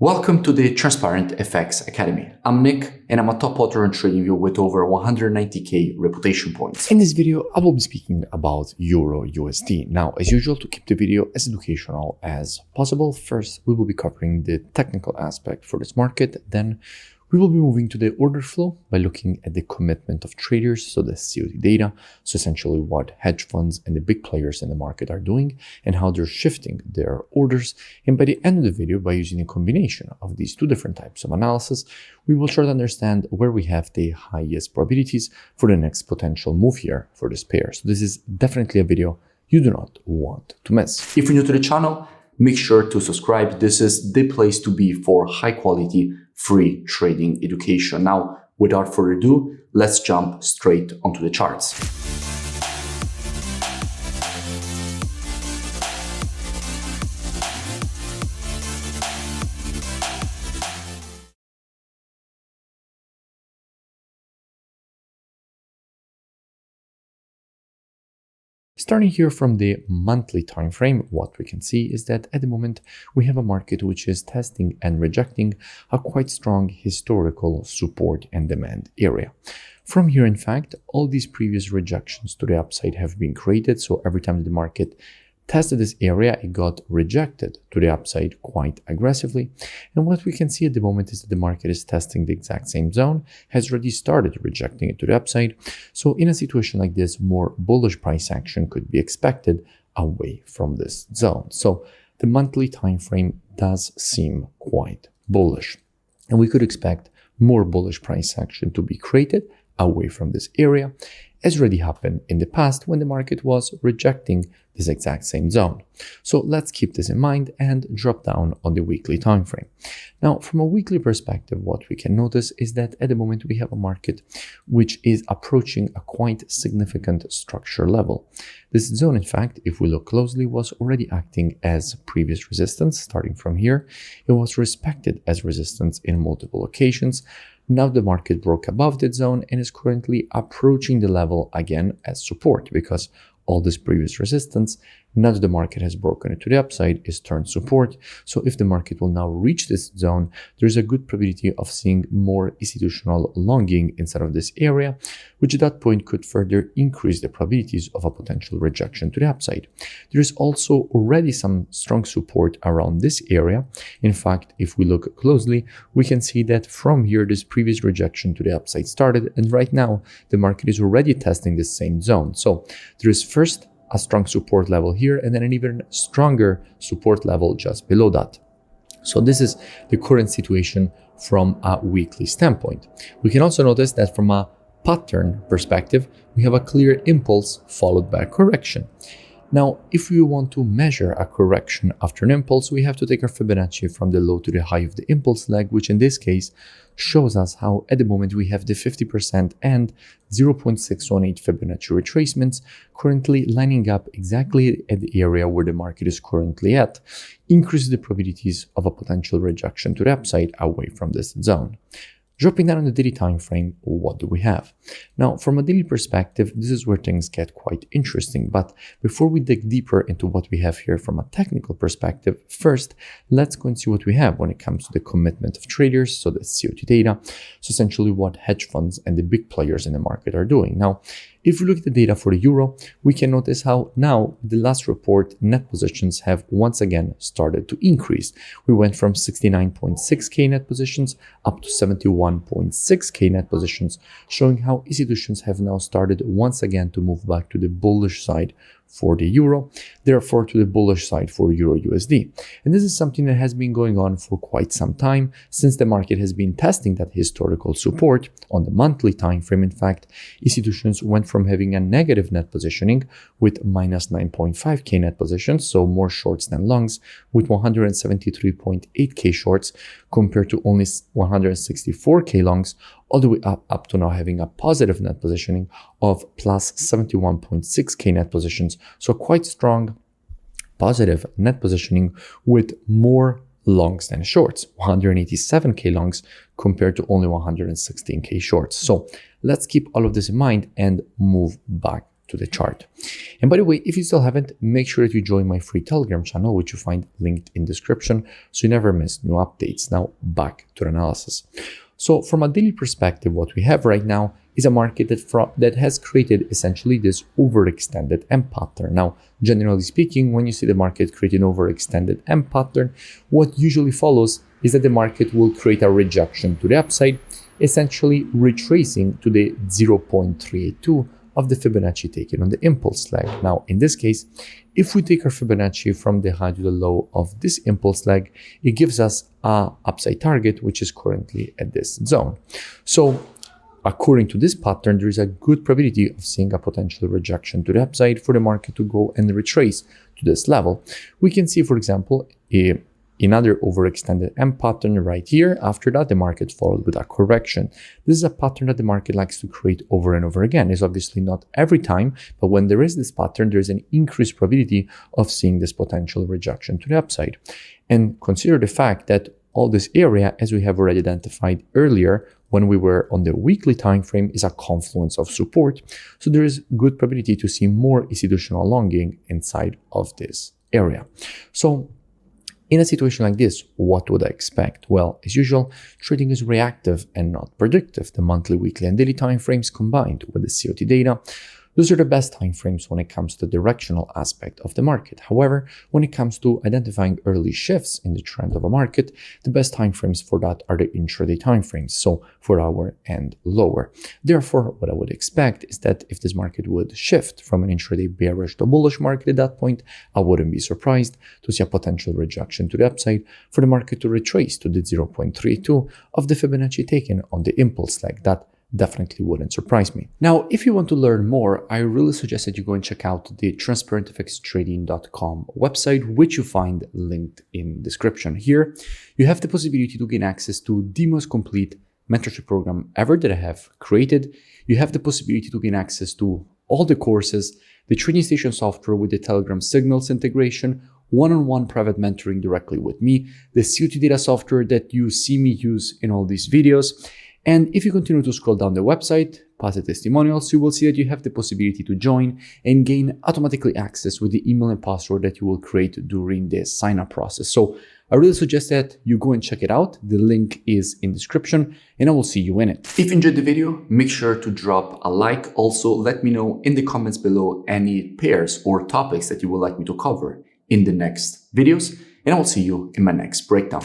Welcome to the Transparent FX Academy. I'm Nick, and I'm a top author and TradingView with over 190k reputation points. In this video, I will be speaking about EURUSD. Now, as usual, to keep the video as educational as possible, first we will be covering the technical aspect for this market. Then we will be moving to the order flow by looking at the commitment of traders, so the COT data, so essentially what hedge funds and the big players in the market are doing and how they're shifting their orders. And by the end of the video, by using a combination of these two different types of analysis, we will try to understand where we have the highest probabilities for the next potential move here for this pair. So this is definitely a video you do not want to miss. If you're new to the channel, make sure to subscribe. This is the place to be for high quality, free trading education. Now, without further ado, let's jump straight onto the charts. Starting here from the monthly time frame, what we can see is that at the moment we have a market which is testing and rejecting a quite strong historical support and demand area. From here, in fact, all these previous rejections to the upside have been created. So every time the market tested this area, it got rejected to the upside quite aggressively. And what we can see at the moment is that the market is testing the exact same zone, has already started rejecting it to the upside. So in a situation like this, more bullish price action could be expected away from this zone. So the monthly time frame does seem quite bullish, and we could expect more bullish price action to be created away from this area, as already happened in the past when the market was rejecting this exact same zone. So let's keep this in mind and drop down on the weekly time frame. Now, from a weekly perspective, what we can notice is that at the moment we have a market which is approaching a quite significant structure level. This zone, in fact, if we look closely, was already acting as previous resistance. Starting from here, it was respected as resistance in multiple occasions. Now the market broke above that zone and is currently approaching the level again as support, because all this previous resistance, now that the market has broken it to the upside, is turned support. So if the market will now reach this zone, there's a good probability of seeing more institutional longing inside of this area, which at that point could further increase the probabilities of a potential rejection to the upside. There is also already some strong support around this area. In fact, if we look closely, we can see that from here, this previous rejection to the upside started, and right now the market is already testing this same zone. So there is first a strong support level here, and then an even stronger support level just below that. So this is the current situation from a weekly standpoint. We can also notice that from a pattern perspective, we have a clear impulse followed by a correction. Now, if we want to measure a correction after an impulse, we have to take our Fibonacci from the low to the high of the impulse leg, which in this case shows us how at the moment we have the 50% and 0.618 Fibonacci retracements currently lining up exactly at the area where the market is currently at, increases the probabilities of a potential rejection to the upside away from this zone. Dropping down on the daily time frame, what do we have? Now, from a daily perspective, this is where things get quite interesting. But before we dig deeper into what we have here from a technical perspective, first, let's go and see what we have when it comes to the commitment of traders, so the COT data, so essentially what hedge funds and the big players in the market are doing. Now, if we look at the data for the euro, we can notice how now the last report net positions have once again started to increase. We went from 69.6k net positions up to 71.6k net positions, showing how institutions have now started once again to move back to the bullish side for the euro, therefore to the bullish side for EURUSD. And this is something that has been going on for quite some time, since the market has been testing that historical support on the monthly time frame. In fact, institutions went from having a negative net positioning with minus 9.5k net positions, so more shorts than longs, with 173.8k shorts compared to only 164k longs, all the way up to now having a positive net positioning of plus 71.6k net positions. So quite strong positive net positioning with more longs than shorts, 187k longs compared to only 116k shorts. So let's keep all of this in mind and move back to the chart. And by the way, if you still haven't, make sure that you join my free Telegram channel, which you find linked in description, so you never miss new updates. Now back to the analysis. So from a daily perspective, what we have right now is a market that has created essentially this overextended M pattern. Now, generally speaking, when you see the market create an overextended M pattern, what usually follows is that the market will create a rejection to the upside, essentially retracing to the 0.382 of the Fibonacci taken on the impulse leg. Now, in this case, if we take our Fibonacci from the high to the low of this impulse leg, it gives us a upside target, which is currently at this zone. So according to this pattern, there is a good probability of seeing a potential rejection to the upside for the market to go and retrace to this level. We can see, for example, another overextended M pattern right here. After that, the market followed with a correction. This is a pattern that the market likes to create over and over again. It's obviously not every time, but when there is this pattern, there's an increased probability of seeing this potential rejection to the upside. And consider the fact that all this area, as we have already identified earlier, when we were on the weekly time frame, is a confluence of support. So there is good probability to see more institutional longing inside of this area. So in a situation like this, what would I expect? Well, as usual, trading is reactive and not predictive. The monthly, weekly, and daily time frames combined with the COT data, those are the best time frames when it comes to the directional aspect of the market. However, when it comes to identifying early shifts in the trend of a market, the best time frames for that are the intraday time frames, so 4 hour and lower. Therefore, what I would expect is that if this market would shift from an intraday bearish to bullish market at that point, I wouldn't be surprised to see a potential rejection to the upside for the market to retrace to the 0.32 of the Fibonacci taken on the impulse leg. That definitely wouldn't surprise me. Now, if you want to learn more, I really suggest that you go and check out the transparentfxtrading.com website, which you find linked in description. Here, you have the possibility to gain access to the most complete mentorship program ever that I have created. You have the possibility to gain access to all the courses, the trading station software with the Telegram signals integration, one-on-one private mentoring directly with me, the COT data software that you see me use in all these videos. And if you continue to scroll down the website, past the testimonials, you will see that you have the possibility to join and gain automatically access with the email and password that you will create during the sign-up process. So I really suggest that you go and check it out. The link is in description and I will see you in it. If you enjoyed the video, make sure to drop a like. Also, let me know in the comments below any pairs or topics that you would like me to cover in the next videos, and I will see you in my next breakdown.